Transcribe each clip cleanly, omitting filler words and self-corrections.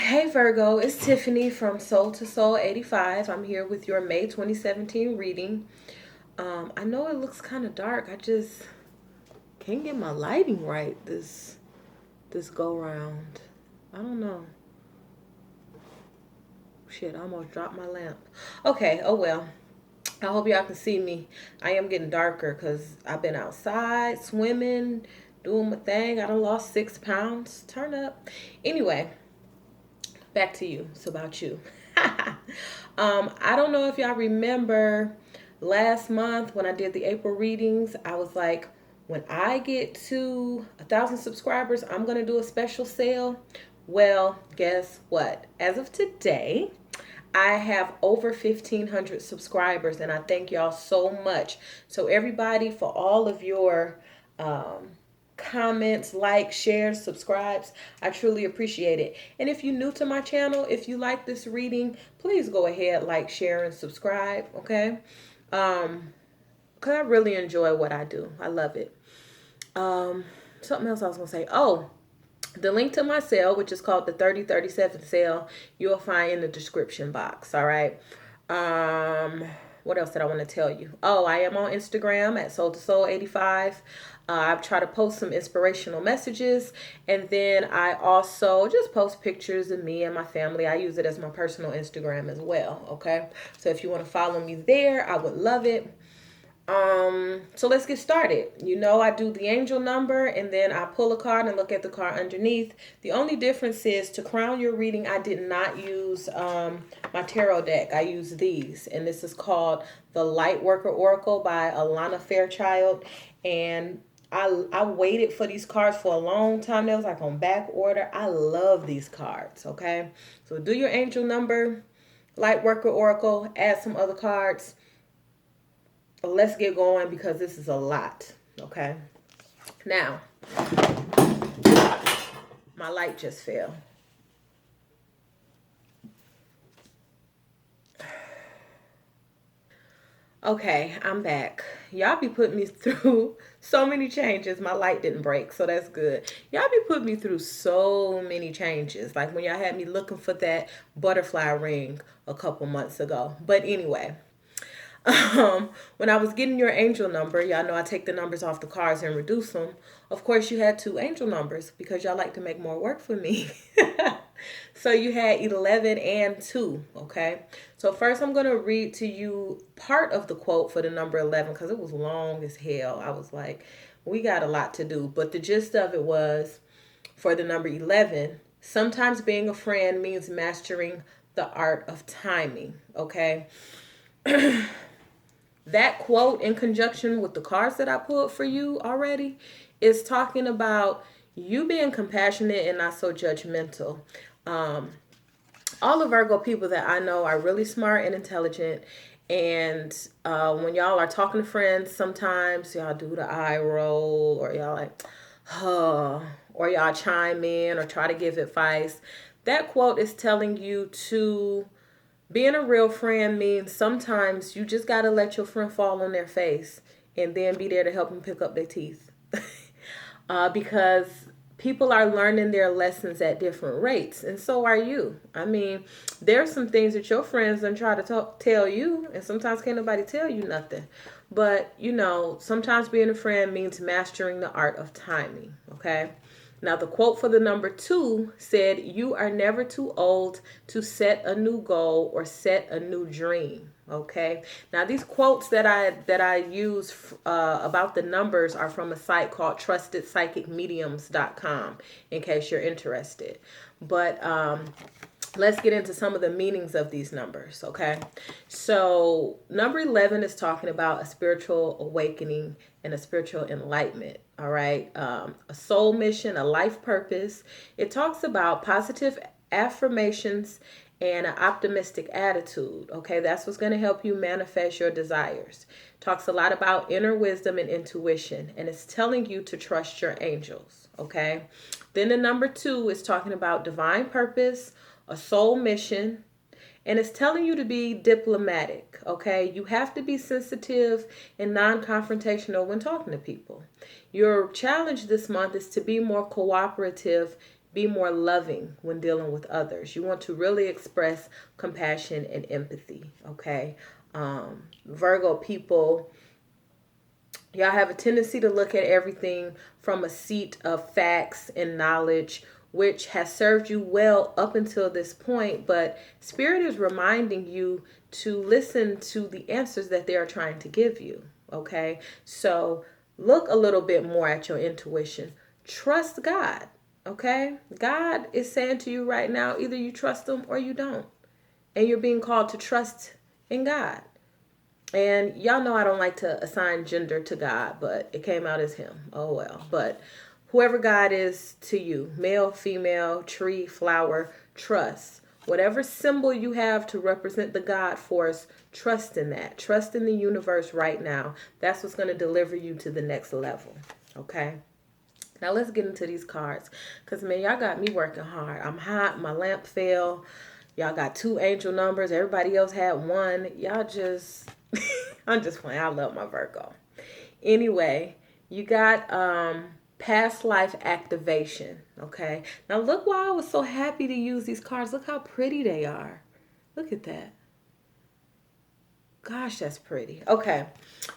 Hey Virgo, it's Tiffany from Soul to Soul 85. I'm here with your May 2017 reading. I know it looks kind of dark. I just can't get my lighting right this go round. I don't know. Shit, I almost dropped my lamp. Okay, oh well. I hope y'all can see me. I am getting darker because I've been outside swimming, doing my thing. I done lost 6 pounds. Turn up. Anyway, back to you. It's about you. I don't know if y'all remember last month when I did the April readings. I was like, when I get to 1,000 subscribers, I'm gonna do a special sale. Well, guess what? As of today, I have over 1,500 subscribers, and I thank y'all so much. So everybody, for all of your comments, likes, shares, subscribes. I truly appreciate it. And if you're new to my channel, if you like this reading, please go ahead, like, share, and subscribe, okay? Because I really enjoy what I do. I love it. Something else I was going to say. Oh, the link to my sale, which is called the 3037 sale, you'll find in the description box, all right? What else did I want to tell you? Oh, I am on Instagram at Soul to Soul 85. I try to post some inspirational messages, and then I also just post pictures of me and my family. I use it as my personal Instagram as well, okay? So if you want to follow me there, I would love it. So let's get started. You know, I do the angel number and then I pull a card and look at the card underneath. The only difference is to crown your reading, I did not use my tarot deck. I use these, and this is called the Light Worker Oracle by Alana Fairchild. And I waited for these cards for a long time. They was like on back order. I love these cards, okay? So do your angel number, Light Worker Oracle, add some other cards. Let's get going because this is a lot, okay? Now, my light just fell. Okay, I'm back. Y'all be putting me through so many changes. My light didn't break, so that's good. Y'all be putting me through so many changes. Like when y'all had me looking for that butterfly ring a couple months ago. But anyway, when I was getting your angel number, y'all know I take the numbers off the cards and reduce them. Of course, you had 2 angel numbers because y'all like to make more work for me. So you had 11 and 2, okay? So first I'm going to read to you part of the quote for the number 11 because it was long as hell. I was like, we got a lot to do. But the gist of it was, for the number 11, sometimes being a friend means mastering the art of timing, okay? That quote, in conjunction with the cards that I pulled for you already, is talking about you being compassionate and not so judgmental. All the Virgo people that I know are really smart and intelligent. And when y'all are talking to friends, sometimes y'all do the eye roll, or y'all like, huh, or y'all chime in or try to give advice. That quote is telling you to, being a real friend means sometimes you just got to let your friend fall on their face and then be there to help them pick up their teeth. Because people are learning their lessons at different rates, and so are you. I mean, there's some things that your friends done try to tell you, and sometimes can't nobody tell you nothing. But, you know, sometimes being a friend means mastering the art of timing, okay? Now, the quote for the number 2 said, "You are never too old to set a new goal or set a new dream." Okay. Now, these quotes that I use about the numbers are from a site called TrustedPsychicMediums.com, in case you're interested. But let's get into some of the meanings of these numbers, okay? So number 11 is talking about a spiritual awakening and a spiritual enlightenment, all right? A soul mission, a life purpose. It talks about positive affirmations and an optimistic attitude, okay? That's what's going to help you manifest your desires. Talks a lot about inner wisdom and intuition, and it's telling you to trust your angels, okay? Then the number 2 is talking about divine purpose, a soul mission, and it's telling you to be diplomatic, okay? You have to be sensitive and non-confrontational when talking to people. Your challenge this month is to be more cooperative, be more loving when dealing with others. You want to really express compassion and empathy, okay? Virgo people, y'all have a tendency to look at everything from a seat of facts and knowledge, which has served you well up until this point. But Spirit is reminding you to listen to the answers that they are trying to give you. Okay. So look a little bit more at your intuition. Trust God. Okay. God is saying to you right now, either you trust him or you don't. And you're being called to trust in God. And y'all know I don't like to assign gender to God, but it came out as him. Oh well. But whoever God is to you, male, female, tree, flower, trust. Whatever symbol you have to represent the God force, trust in that. Trust in the universe right now. That's what's going to deliver you to the next level. Okay? Now let's get into these cards. Because, man, y'all got me working hard. I'm hot. My lamp fell. Y'all got 2 angel numbers. Everybody else had 1. Y'all just... I'm just playing. I love my Virgo. Anyway, you got past life activation. Okay. Now look why I was so happy to use these cards. Look how pretty they are. Look at that. Gosh, that's pretty. Okay.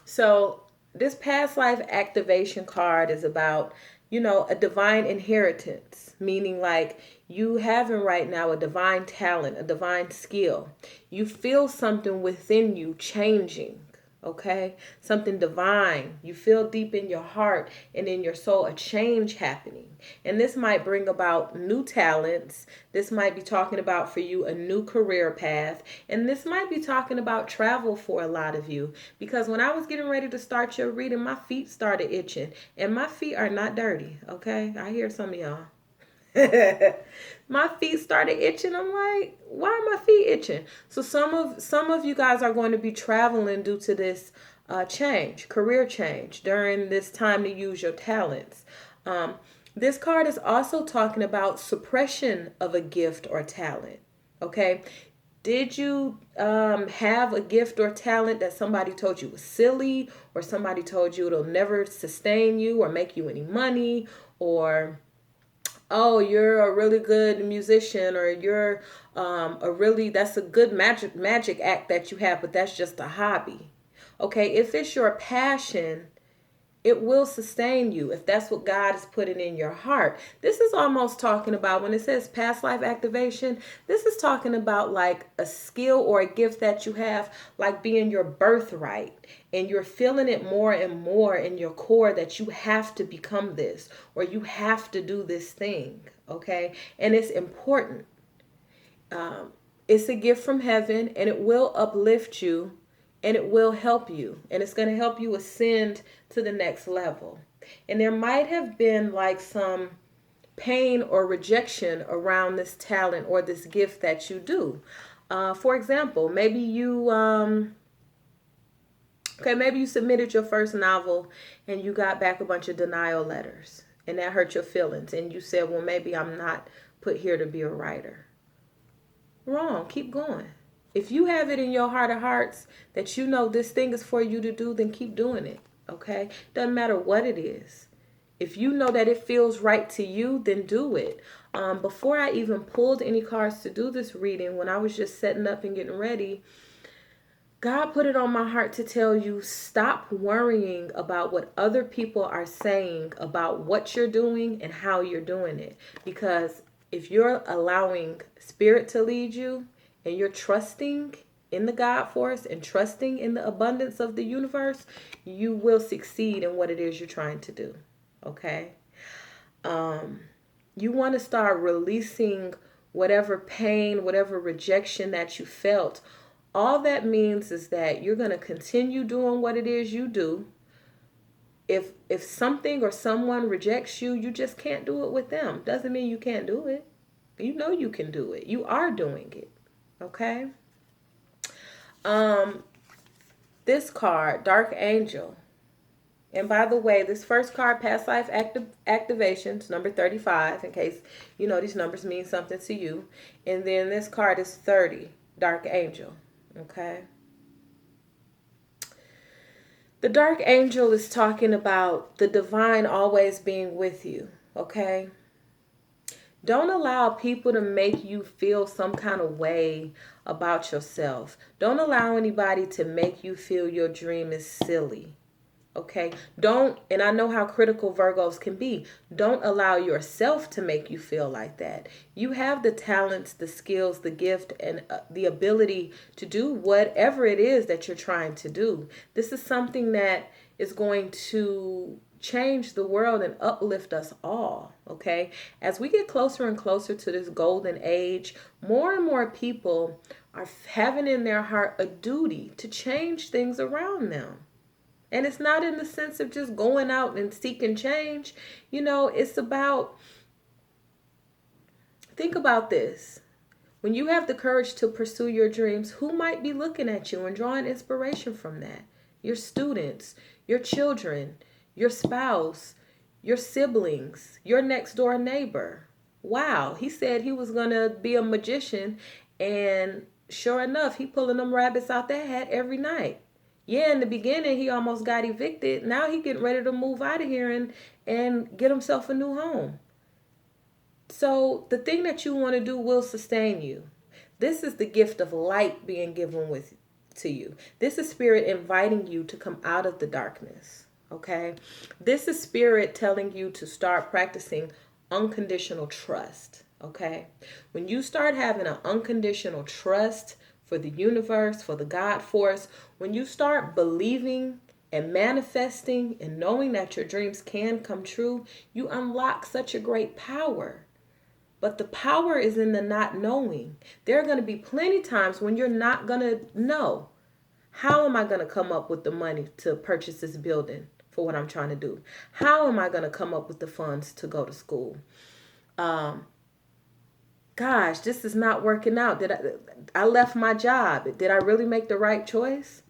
So this past life activation card is about, a divine inheritance, meaning like you having right now a divine talent, a divine skill. You feel something within you changing, okay? Something divine. You feel deep in your heart and in your soul a change happening. And this might bring about new talents. This might be talking about for you a new career path. And this might be talking about travel for a lot of you. Because when I was getting ready to start your reading, my feet started itching. And my feet are not dirty, okay? I hear some of y'all. My feet started itching. I'm like, why are my feet itching? So some of you guys are going to be traveling due to this career change during this time to use your talents. This card is also talking about suppression of a gift or talent. Okay. Did you have a gift or talent that somebody told you was silly, or somebody told you it'll never sustain you or make you any money, or oh, you're a really good musician, or you're that's a good magic act that you have, but that's just a hobby. Okay, if it's your passion, it will sustain you if that's what God is putting in your heart. This is almost talking about, when it says past life activation, this is talking about like a skill or a gift that you have, like being your birthright. And you're feeling it more and more in your core that you have to become this, or you have to do this thing. Okay. And it's important. It's a gift from heaven, and it will uplift you, and it will help you, and it's going to help you ascend to the next level. And there might have been like some pain or rejection around this talent or this gift that you do. For example, maybe you maybe you submitted your first novel and you got back a bunch of denial letters, and that hurt your feelings, and you said, well, maybe I'm not put here to be a writer. Wrong. Keep going. If you have it in your heart of hearts that you know this thing is for you to do, then keep doing it. Okay? Doesn't matter what it is. If you know that it feels right to you, then do it. Before I even pulled any cards to do this reading, when I was just setting up and getting ready, God put it on my heart to tell you, stop worrying about what other people are saying about what you're doing and how you're doing it. Because if you're allowing Spirit to lead you, and you're trusting in the God force and trusting in the abundance of the universe, you will succeed in what it is you're trying to do. Okay? You want to start releasing whatever pain, whatever rejection that you felt. All that means is that you're going to continue doing what it is you do. If something or someone rejects you, you just can't do it with them. Doesn't mean you can't do it. You know you can do it. You are doing it. Okay. This card, Dark Angel. And by the way, this first card, past life activations, number 35, in case you know these numbers mean something to you. And then this card is 30, Dark Angel. Okay. The Dark Angel is talking about the divine always being with you. Okay. Don't allow people to make you feel some kind of way about yourself. Don't allow anybody to make you feel your dream is silly. Okay? Don't, and I know how critical Virgos can be. Don't allow yourself to make you feel like that. You have the talents, the skills, the gift, and the ability to do whatever it is that you're trying to do. This is something that is going to change the world and uplift us all. Okay, as we get closer and closer to this golden age, more and more people are having in their heart a duty to change things around them. And it's not in the sense of just going out and seeking change. It's about, think about this. When you have the courage to pursue your dreams, who might be looking at you and drawing inspiration from that? Your students, your children, your spouse, your siblings, your next door neighbor. Wow, he said he was going to be a magician, and sure enough, he pulling them rabbits out that hat every night. Yeah, in the beginning, he almost got evicted. Now he getting ready to move out of here and get himself a new home. So the thing that you want to do will sustain you. This is the gift of light being given to you. This is spirit inviting you to come out of the darkness. Okay? This is spirit telling you to start practicing unconditional trust. Okay? When you start having an unconditional trust for the universe, for the God force, when you start believing and manifesting and knowing that your dreams can come true, you unlock such a great power. But the power is in the not knowing. There are going to be plenty times when you're not going to know. How am I going to come up with the money to purchase this building for what I'm trying to do? How am I going to come up with the funds to go to school? Gosh, this is not working out. I left my job. Did I really make the right choice?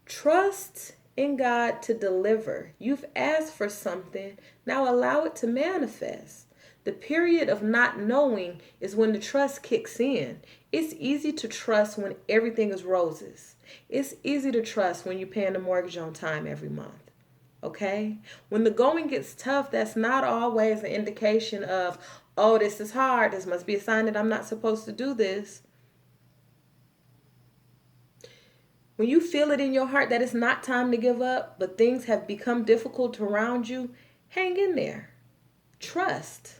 Trust in God to deliver. You've asked for something. Now allow it to manifest. The period of not knowing is when the trust kicks in. It's easy to trust when everything is roses. It's easy to trust when you're paying the mortgage on time every month. Okay? When the going gets tough, that's not always an indication of, oh, this is hard. This must be a sign that I'm not supposed to do this. When you feel it in your heart that it's not time to give up, but things have become difficult around you, hang in there. Trust.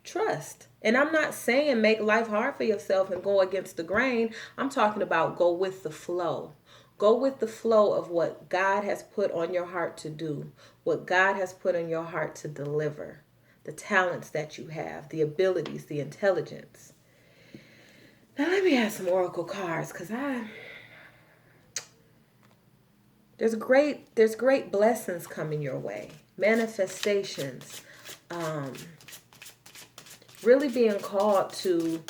Trust. And I'm not saying make life hard for yourself and go against the grain. I'm talking about go with the flow. Go with the flow of what God has put on your heart to do, what God has put on your heart to deliver, the talents that you have, the abilities, the intelligence. Now let me add some oracle cards, because there's great blessings coming your way, manifestations, really being called to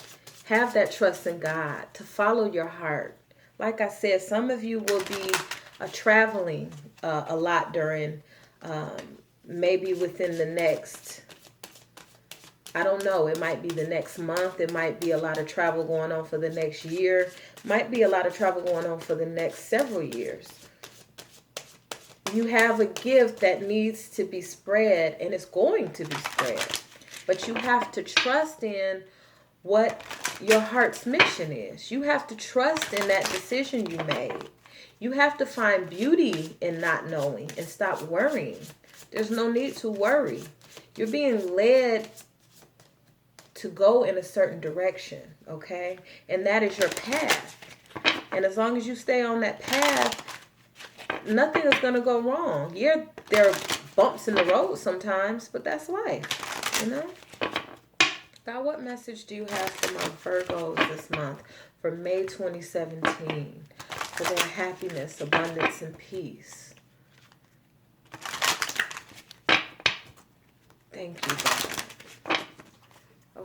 have that trust in God, to follow your heart. Like I said, some of you will be traveling a lot during, maybe within the next, I don't know, it might be the next month. It might be a lot of travel going on for the next year. Might be a lot of travel going on for the next several years. You have a gift that needs to be spread, and it's going to be spread. But you have to trust in what your heart's mission is. You have to trust in that decision you made. You have to find beauty in not knowing and stop worrying. There's no need to worry. You're being led to go in a certain direction, okay? And that is your path. And as long as you stay on that path, nothing is going to go wrong. Yeah, there are bumps in the road sometimes, but that's life, you know? God, what message do you have for my Virgos this month for May 2017 for their happiness, abundance, and peace? Thank you, God.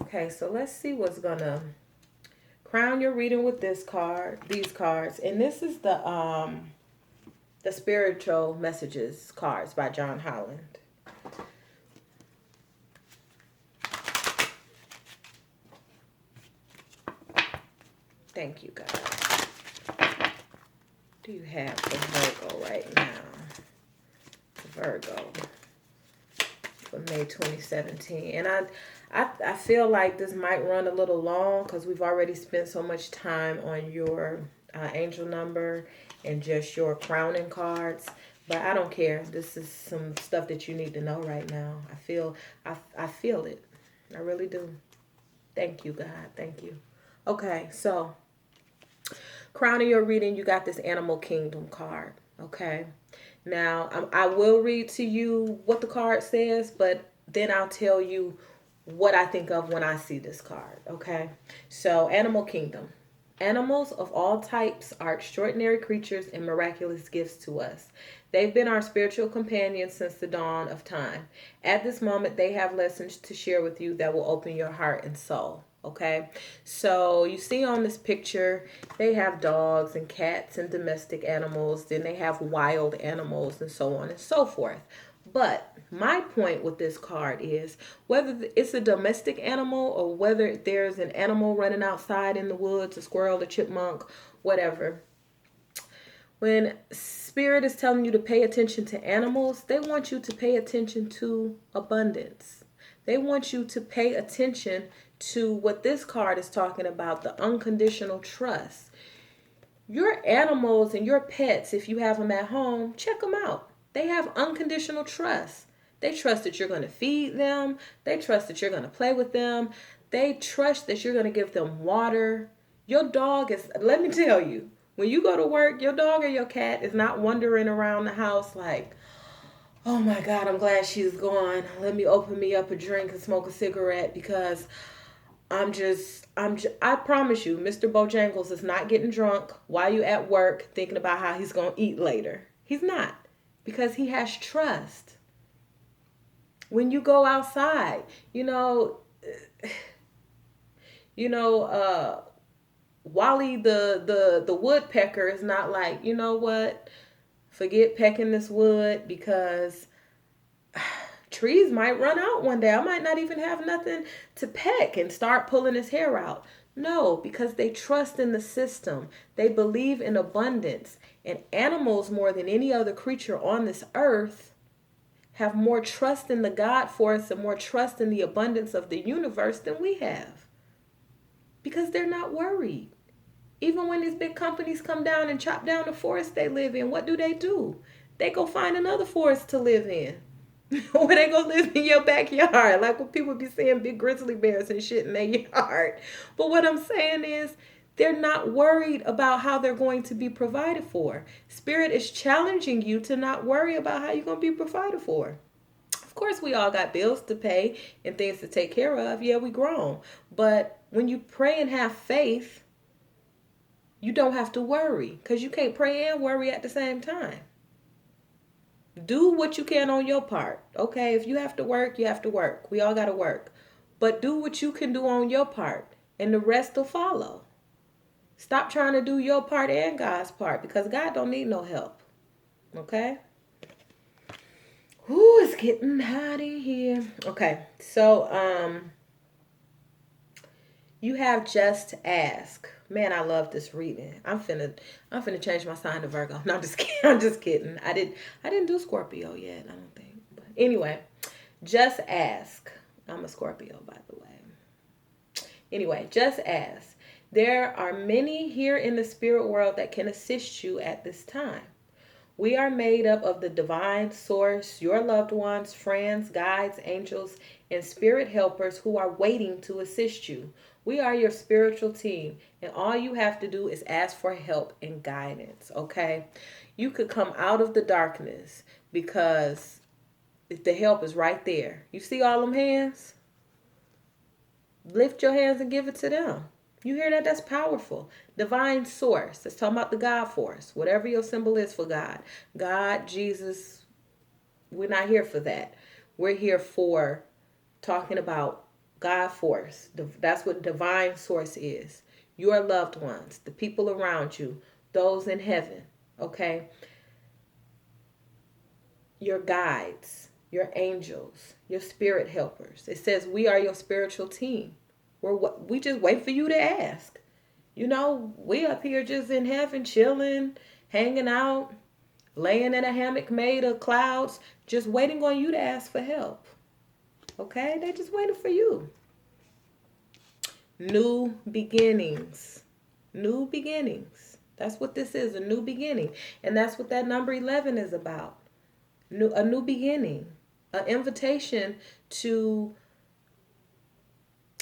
Okay, so let's see what's going to crown your reading with these cards. And this is the Spiritual Messages cards by John Holland. Thank you, guys. What do you have for Virgo right now? Virgo for May 2017. And I feel like this might run a little long because we've already spent so much time on your angel number and just your crowning cards. But I don't care. This is some stuff that you need to know right now. I feel it. I really do. Thank you, God. Thank you. Okay, so crowning your reading, you got this Animal Kingdom card. Okay. Now, I will read to you what the card says, but then I'll tell you what I think of when I see this card. Okay. So, Animal Kingdom. Animals of all types are extraordinary creatures and miraculous gifts to us. They've been our spiritual companions since the dawn of time. At this moment, they have lessons to share with you that will open your heart and soul. Okay, so you see on this picture, they have dogs and cats and domestic animals. Then they have wild animals and so on and so forth. But my point with this card is whether it's a domestic animal or whether there's an animal running outside in the woods, a squirrel, a chipmunk, whatever. When Spirit is telling you to pay attention to animals, they want you to pay attention to abundance. They want you to pay attention to what this card is talking about, the unconditional trust. Your animals and your pets, if you have them at home, check them out. They have unconditional trust. They trust that you're going to feed them. They trust that you're going to play with them. They trust that you're going to give them water. Your dog is, let me tell you, when you go to work, your dog or your cat is not wandering around the house like, oh my God, I'm glad she's gone. Let me open me up a drink and smoke a cigarette because I promise you, Mr. Bojangles is not getting drunk while you at work thinking about how he's going to eat later. He's not, because he has trust. When you go outside, Wally the woodpecker is not like, you know what, forget pecking this wood because trees might run out one day. I might not even have nothing to peck and start pulling his hair out. No, because they trust in the system. They believe in abundance. And animals, more than any other creature on this earth, have more trust in the God force and more trust in the abundance of the universe than we have. Because they're not worried. Even when these big companies come down and chop down the forest they live in, what do? They go find another forest to live in. Or they go live in your backyard. Like when people be seeing big grizzly bears and shit in their yard. But what I'm saying is, they're not worried about how they're going to be provided for. Spirit is challenging you to not worry about how you're going to be provided for. Of course, we all got bills to pay and things to take care of. Yeah, we grown. But when you pray and have faith, you don't have to worry, because you can't pray and worry at the same time. Do what you can on your part. Okay, if you have to work, you have to work. We all got to work. But do what you can do on your part, and the rest will follow. Stop trying to do your part and God's part, because God don't need no help. Okay? Ooh, it's getting hot in here. Okay, so you have Just Ask. Man, I love this reading. I'm finna change my sign to Virgo. No, I'm just kidding. I'm just kidding. I didn't do Scorpio yet, I don't think. But anyway, Just Ask. I'm a Scorpio, by the way. Anyway, just ask. There are many here in the spirit world that can assist you at this time. We are made up of the divine source, your loved ones, friends, guides, angels, and spirit helpers who are waiting to assist you. We are your spiritual team, and all you have to do is ask for help and guidance, okay? You could come out of the darkness because the help is right there. You see all them hands? Lift your hands and give it to them. You hear that? That's powerful. Divine source. That's talking about the God force. Whatever your symbol is for God. God, Jesus, we're not here for that. We're here for talking about God force. That's what divine source is. Your loved ones, the people around you, those in heaven, okay? Your guides, your angels, your spirit helpers. It says we are your spiritual team. We just wait for you to ask. We up here just in heaven chilling, hanging out, laying in a hammock made of clouds, just waiting on you to ask for help. Okay? They just waiting for you. New beginnings. New beginnings. That's what this is, a new beginning. And that's what that number 11 is about. A new beginning. An invitation to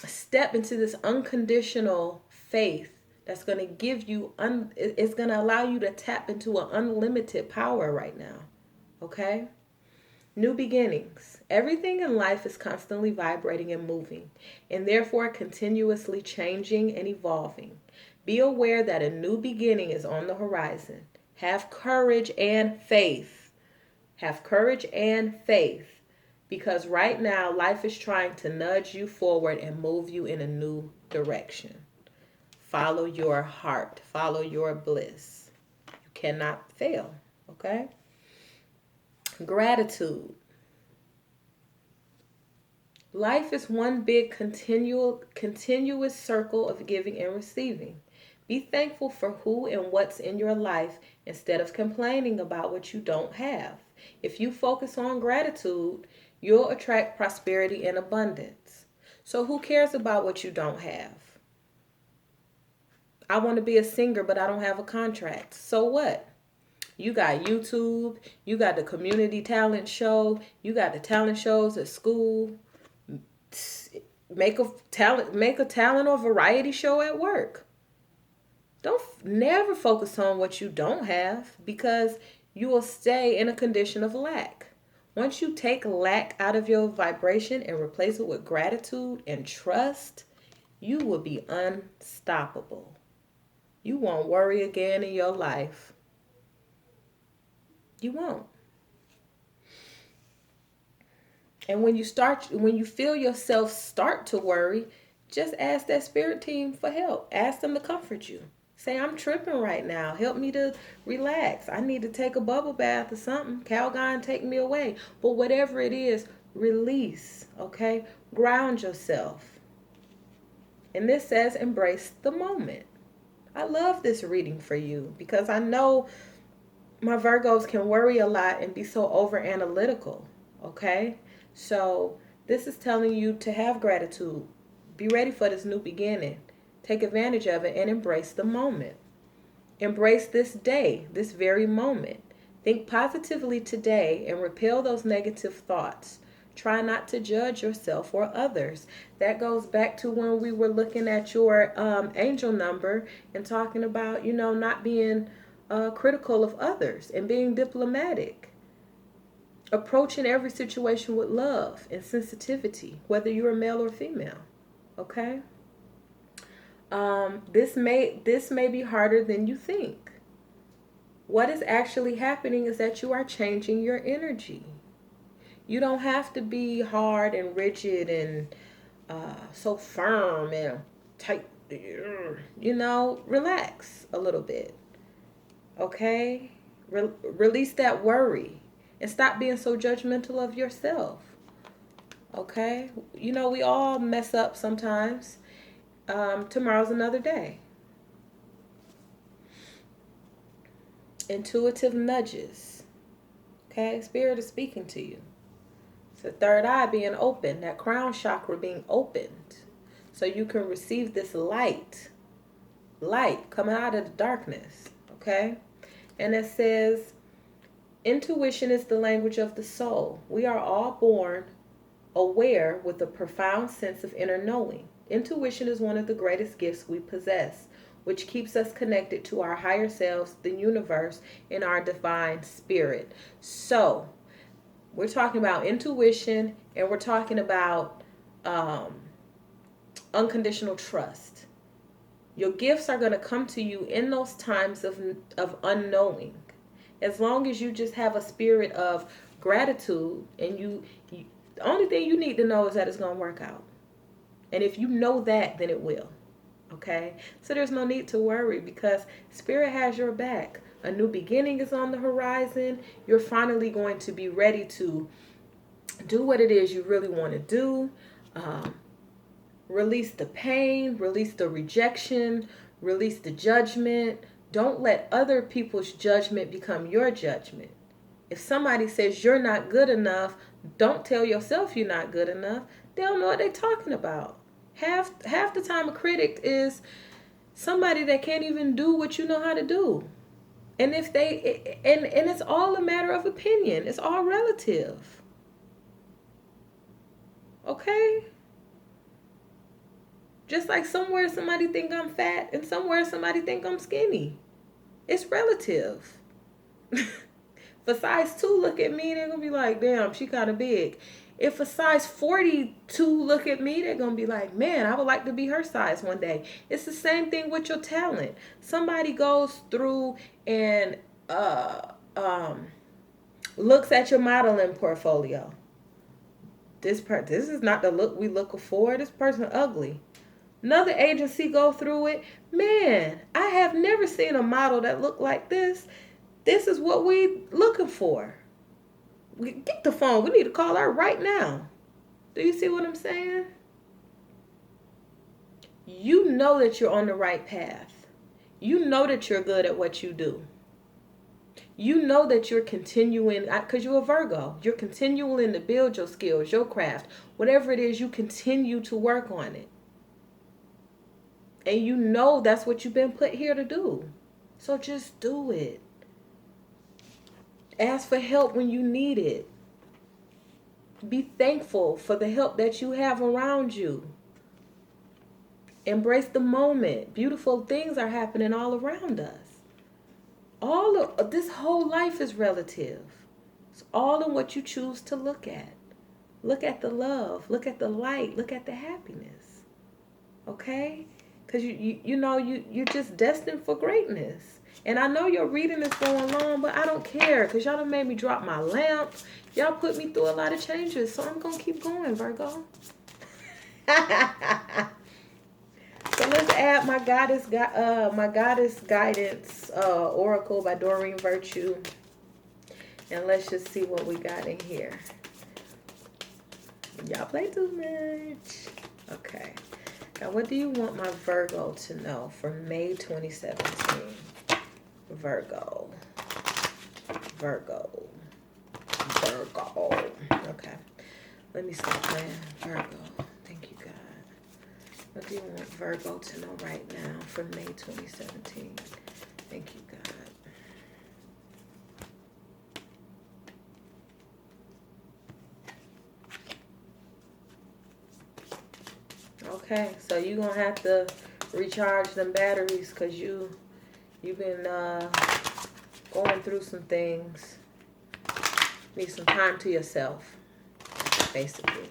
step into this unconditional faith that's going to give you, it's going to allow you to tap into an unlimited power right now. Okay? New beginnings. Everything in life is constantly vibrating and moving, and therefore continuously changing and evolving. Be aware that a new beginning is on the horizon. Have courage and faith. Have courage and faith. Because right now, life is trying to nudge you forward and move you in a new direction. Follow your heart. Follow your bliss. You cannot fail. Okay? Gratitude. Life is one big continuous circle of giving and receiving. Be thankful for who and what's in your life instead of complaining about what you don't have. If you focus on gratitude, you'll attract prosperity and abundance. So who cares about what you don't have? I want to be a singer, but I don't have a contract. So what? You got YouTube, you got the community talent show, you got the talent shows at school. Make a talent or variety show at work. Don't never focus on what you don't have, because you will stay in a condition of lack. Once you take lack out of your vibration and replace it with gratitude and trust, you will be unstoppable. You won't worry again in your life. You won't. And when you feel yourself start to worry, just ask that spirit team for help. Ask them to comfort you. Say, I'm tripping right now. Help me to relax. I need to take a bubble bath or something. Calgon, take me away. But whatever it is, release, okay? Ground yourself. And this says embrace the moment. I love this reading for you because I know my Virgos can worry a lot and be so over analytical, okay? So this is telling you to have gratitude. Be ready for this new beginning. Take advantage of it and embrace the moment. Embrace this day, this very moment. Think positively today and repel those negative thoughts. Try not to judge yourself or others. That goes back to when we were looking at your angel number and talking about, not being critical of others and being diplomatic. Approaching every situation with love and sensitivity, whether you're a male or female. Okay? This may be harder than you think. What is actually happening is that you are changing your energy. You don't have to be hard and rigid and so firm and tight. Relax a little bit. Okay? Release that worry and stop being so judgmental of yourself. Okay? We all mess up sometimes. Tomorrow's another day. Intuitive nudges. Okay? Spirit is speaking to you. It's the third eye being open, that crown chakra being opened, so you can receive this light coming out of the darkness. Okay? And it says, intuition is the language of the soul. We are all born aware with a profound sense of inner knowing. Intuition is one of the greatest gifts we possess, which keeps us connected to our higher selves, the universe, and our divine spirit. So, we're talking about intuition, and we're talking about unconditional trust. Your gifts are going to come to you in those times of unknowing. As long as you just have a spirit of gratitude, and you the only thing you need to know is that it's going to work out. And if you know that, then it will. Okay? So there's no need to worry, because Spirit has your back. A new beginning is on the horizon. You're finally going to be ready to do what it is you really want to do. Release the pain, release the rejection, release the judgment. Don't let other people's judgment become your judgment. If somebody says you're not good enough, don't tell yourself you're not good enough. They don't know what they're talking about. Half the time a critic is somebody that can't even do what you know how to do. And if they and it's all a matter of opinion. It's all relative. Okay? Just like somewhere somebody think I'm fat and somewhere somebody think I'm skinny. It's relative. If a size 2 look at me, they're going to be like, damn, she kind of big. If a size 42 look at me, they're going to be like, man, I would like to be her size one day. It's the same thing with your talent. Somebody goes through and looks at your modeling portfolio. This is not the look we looking for. This person ugly. Another agency go through it. Man, I have never seen a model that looked like this. This is what we looking for. Get the phone. We need to call her right now. Do you see what I'm saying? You know that you're on the right path. You know that you're good at what you do. You know that you're continuing, because you're a Virgo. You're continuing to build your skills, your craft. Whatever it is, you continue to work on it. And you know that's what you've been put here to do. So just do it. Ask for help when you need it. Be thankful for the help that you have around you. Embrace the moment. Beautiful things are happening all around us. All of this whole life is relative. It's all in what you choose to look at. Look at the love. Look at the light. Look at the happiness. Okay? Because you're just destined for greatness. And I know your reading is going long, but I don't care because y'all done made me drop my lamp. Y'all put me through a lot of changes, so I'm going to keep going, Virgo. So let's add my goddess guidance oracle by Doreen Virtue. And let's just see what we got in here. Y'all play too much. Okay. Now, what do you want my Virgo to know for May 2017? Virgo. Okay. Let me stop playing. Virgo. Thank you, God. What do you want Virgo to know right now for May 2017? Thank you, God. Okay, so you're going to have to recharge them batteries because you've been going through some things. Need some time to yourself, basically.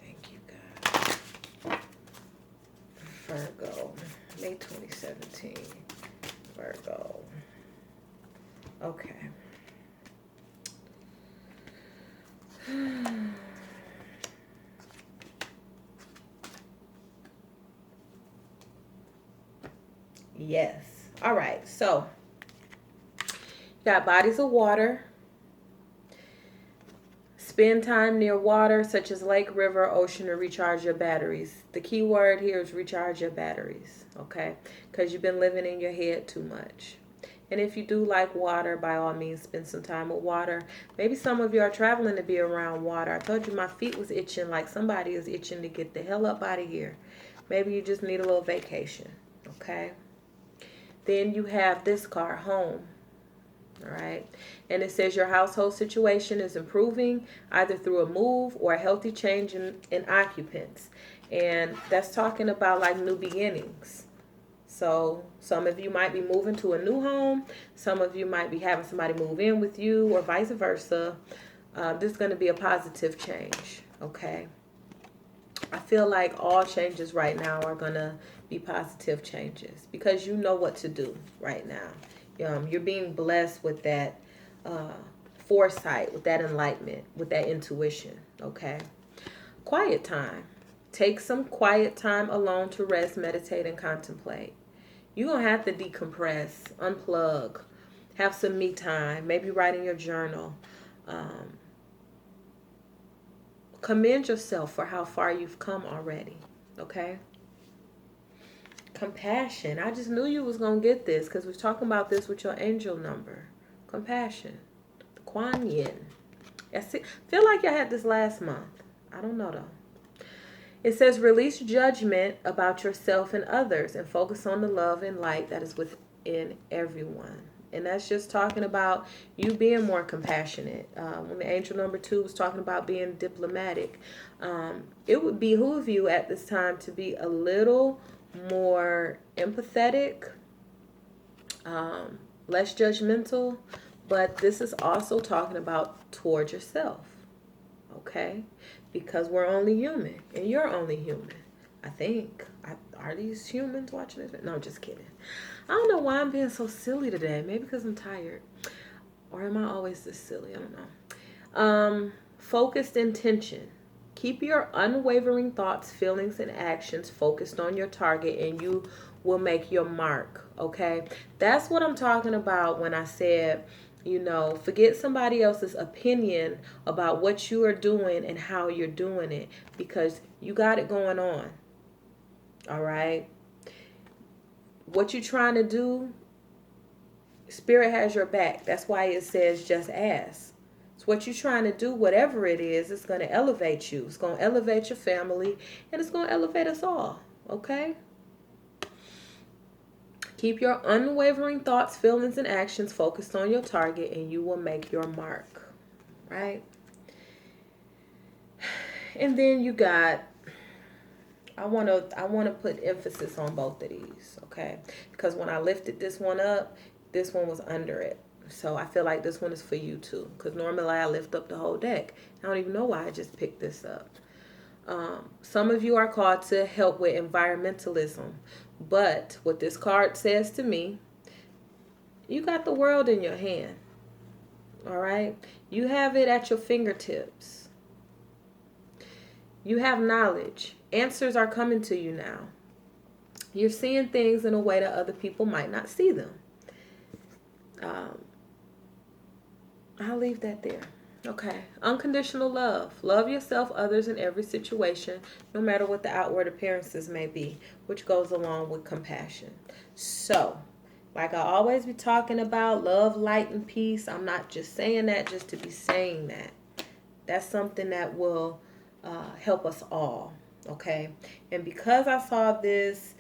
Thank you, God. Virgo, May 2017. Virgo. Okay. Yes. All right. So, got bodies of water. Spend time near water, such as lake, river, ocean, to recharge your batteries. The key word here is recharge your batteries, okay? Because you've been living in your head too much. And if you do like water, by all means, spend some time with water. Maybe some of you are traveling to be around water. I told you my feet was itching like somebody is itching to get the hell up out of here. Maybe you just need a little vacation, okay? Then you have this card, home. All right. And it says your household situation is improving either through a move or a healthy change in occupants. And that's talking about like new beginnings. So some of you might be moving to a new home. Some of you might be having somebody move in with you or vice versa. This is going to be a positive change. Okay. I feel like all changes right now are going to be positive changes because you know what to do right now. You're being blessed with that foresight, with that enlightenment, with that intuition, okay? Quiet time. Take some quiet time alone to rest, meditate, and contemplate. You're going to have to decompress, unplug, have some me time, maybe write in your journal. Commend yourself for how far you've come already, okay? Compassion. I just knew you was going to get this because we're talking about this with your angel number. Compassion. The Kuan Yin. I feel like I had this last month. I don't know though. It says release judgment about yourself and others and focus on the love and light that is within everyone. And that's just talking about you being more compassionate. When the angel number 2 was talking about being diplomatic, it would behoove you at this time to be a little more empathetic, less judgmental. But this is also talking about towards yourself, okay? Because we're only human, and you're only human. I think. Are these humans watching this? No, I'm just kidding. I don't know why I'm being so silly today. Maybe because I'm tired. Or am I always this silly? I don't know. Focused intention. Keep your unwavering thoughts, feelings, and actions focused on your target, and you will make your mark, okay? That's what I'm talking about when I said, forget somebody else's opinion about what you are doing and how you're doing it, because you got it going on. All right? What you're trying to do, Spirit has your back. That's why it says just ask. It's what you're trying to do, whatever it is, it's going to elevate you. It's going to elevate your family, and it's going to elevate us all. Okay? Keep your unwavering thoughts, feelings, and actions focused on your target, and you will make your mark. Right? And then you got, I want to put emphasis on both of these, okay? Because when I lifted this one up, this one was under it. So I feel like this one is for you too. Because normally I lift up the whole deck. I don't even know why I just picked this up. Some of you are called to help with environmentalism. But what this card says to me, you got the world in your hand. All right? You have it at your fingertips. You have knowledge. Answers are coming to you now. You're seeing things in a way that other people might not see them. I'll leave that there. Okay. Unconditional love. Love yourself, others, in every situation, no matter what the outward appearances may be, which goes along with compassion. So, like I always be talking about, love, light, and peace. I'm not just saying that just to be saying that. That's something that will help us all. Okay. And because I saw this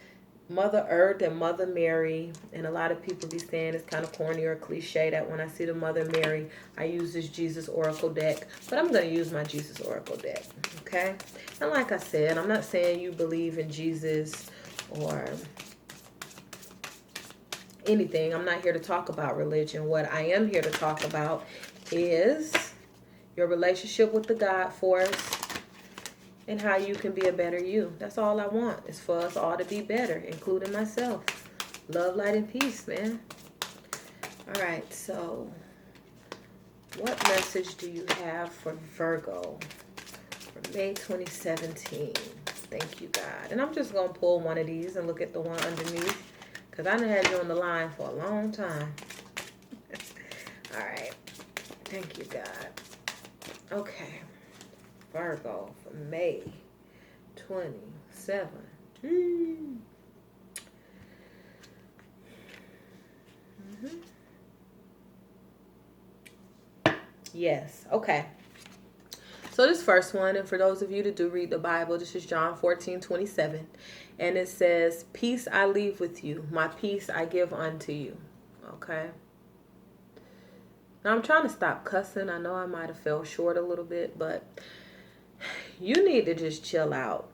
Mother Earth and Mother Mary, and a lot of people be saying it's kind of corny or cliche that when I see the Mother Mary, I use this Jesus Oracle deck, but I'm going to use my Jesus Oracle deck, okay? And like I said, I'm not saying you believe in Jesus or anything. I'm not here to talk about religion. What I am here to talk about is your relationship with the God Force, and how you can be a better you. That's all I want, is for us all to be better, including myself. Love, light, and peace, man. All right, so what message do you have for Virgo for May 2017? Thank you, God. And I'm just going to pull one of these and look at the one underneath, because I done had you on the line for a long time. All right. Thank you, God. Okay. Virgo for May 27. Yes. Okay. So this first one, and for those of you that do read the Bible, this is John 14:27. And it says, peace I leave with you. My peace I give unto you. Okay. Now I'm trying to stop cussing. I know I might have fell short a little bit, but you need to just chill out.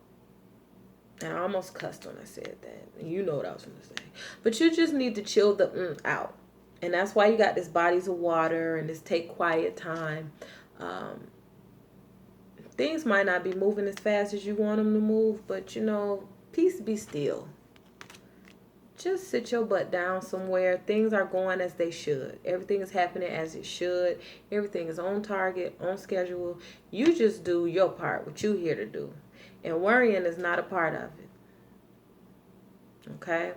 And I almost cussed when I said that. You know what I was going to say. But you just need to chill the out. And that's why you got this bodies of water and this take quiet time. Things might not be moving as fast as you want them to move, but peace be still. Just sit your butt down somewhere. Things are going as they should. Everything is happening as it should. Everything is on target, on schedule. You just do your part, what you're here to do. And worrying is not a part of it. Okay?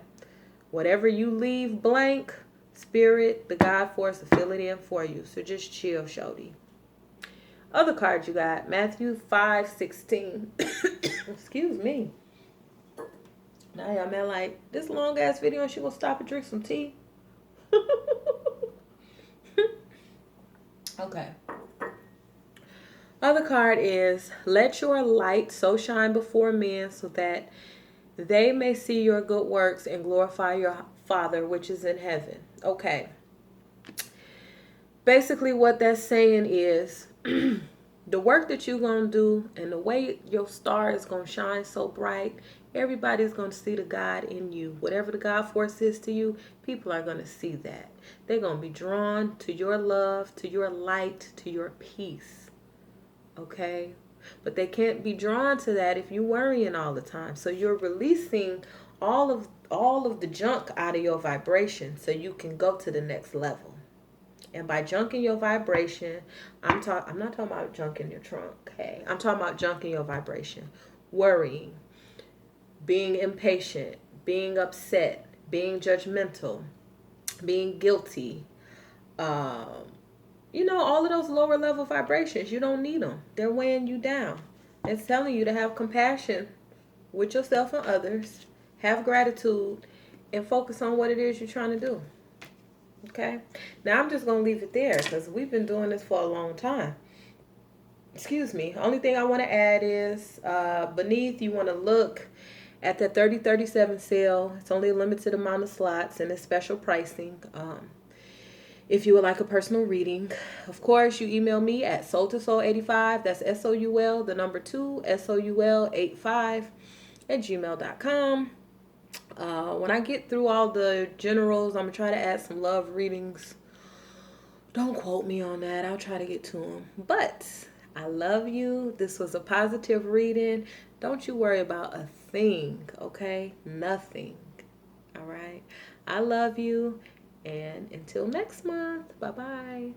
Whatever you leave blank, Spirit, the God Force will fill it in for you. So just chill, shorty. Other cards you got, Matthew 5:16. Excuse me. Now y'all man like, this long ass video and she gonna stop and drink some tea? Okay. Other card is, let your light so shine before men so that they may see your good works and glorify your Father which is in heaven. Okay. Basically what that's saying is the work that you're going to do and the way your star is going to shine so bright, everybody's going to see the God in you. Whatever the God force is to you, people are going to see that. They're going to be drawn to your love, to your light, to your peace. Okay? But they can't be drawn to that if you're worrying all the time. So you're releasing all of the junk out of your vibration so you can go to the next level. And by junking your vibration, I'm not talking about junk in your trunk, okay? I'm talking about junking your vibration. Worrying, being impatient, being upset, being judgmental, being guilty. All of those lower level vibrations, you don't need them. They're weighing you down. It's telling you to have compassion with yourself and others, have gratitude, and focus on what it is you're trying to do. Okay? Now I'm just going to leave it there because we've been doing this for a long time. Excuse me. Only thing I want to add is beneath, you want to look at the 3037 sale. It's only a limited amount of slots and it's special pricing. If you would like a personal reading, of course, you email me at soul2soul85. That's SOUL, the number 2, SOUL85 at gmail.com. When I get through all the generals, I'm going to try to add some love readings. Don't quote me on that. I'll try to get to them. But I love you. This was a positive reading. Don't you worry about a thing, okay? Nothing. All right? I love you. And until next month, bye-bye.